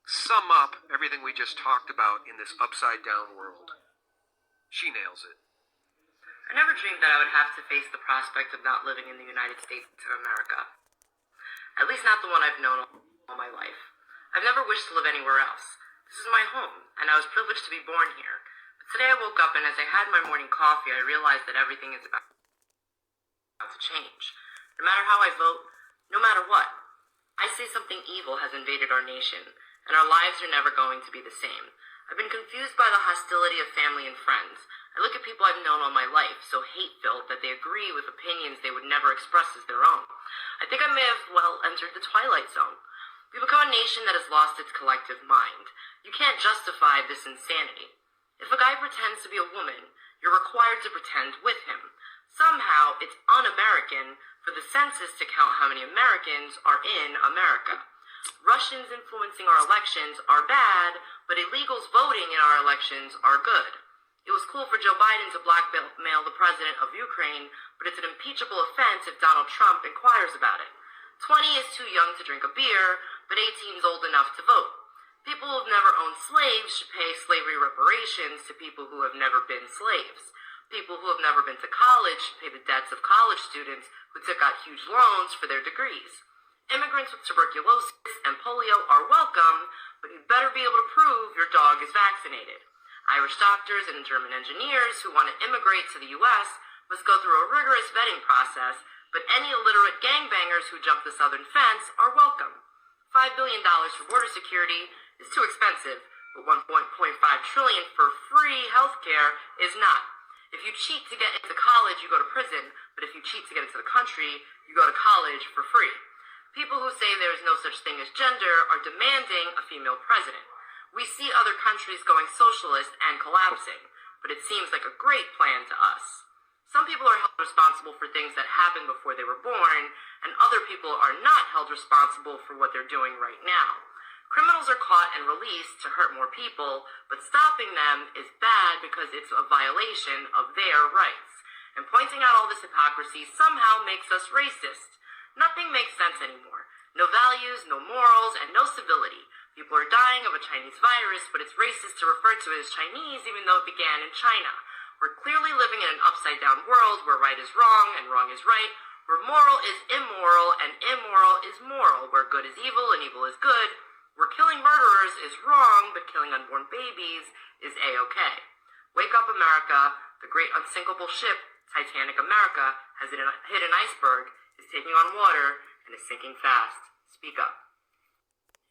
sum up everything we just talked about in this upside down world? She nails it. I never dreamed that I would have to face the prospect of not living in the United States of America. At least not the one I've known all my life. I've never wished to live anywhere else. This is my home, and I was privileged to be born here. But today I woke up, and as I had my morning coffee, I realized that everything is about to change. No matter how I vote, no matter what, I say something evil has invaded our nation, and our lives are never going to be the same. I've been confused by the hostility of family and friends. I look at people I've known all my life, so hate-filled that they agree with opinions they would never express as their own. I think I may have, entered the twilight zone. We become a nation that has lost its collective mind. You can't justify this insanity. If a guy pretends to be a woman, you're required to pretend with him. Somehow, it's un-American for the census to count how many Americans are in America. Russians influencing our elections are bad, but illegals voting in our elections are good. It was cool for Joe Biden to blackmail the president of Ukraine, but it's an impeachable offense if Donald Trump inquires about it. 20 is too young to drink a beer, but 18 is old enough to vote. People who have never owned slaves should pay slavery reparations to people who have never been slaves. People who have never been to college should pay the debts of college students who took out huge loans for their degrees. Immigrants with tuberculosis and polio are welcome, but you'd better be able to prove your dog is vaccinated. Irish doctors and German engineers who want to immigrate to the U.S. must go through a rigorous vetting process, but any illiterate gangbangers who jump the southern fence are welcome. $5 billion for border security is too expensive, but $1.5 trillion for free health care is not. If you cheat to get into college, you go to prison, but if you cheat to get into the country, you go to college for free. People who say there is no such thing as gender are demanding a female president. We see other countries going socialist and collapsing, but it seems like a great plan to us. Some people are held responsible for things that happened before they were born, and other people are not held responsible for what they're doing right now. Criminals are caught and released to hurt more people, but stopping them is bad because it's a violation of their rights. And pointing out all this hypocrisy somehow makes us racist. Nothing makes sense anymore. No values, no morals, and no civility. People are dying of a Chinese virus, but it's racist to refer to it as Chinese even though it began in China. We're clearly living in an upside-down world where right is wrong and wrong is right, where moral is immoral and immoral is moral, where good is evil and evil is good, where killing murderers is wrong but killing unborn babies is A-okay. Wake up, America. The great unsinkable ship, Titanic America, has hit an iceberg, is taking on water, and is sinking fast. Speak up.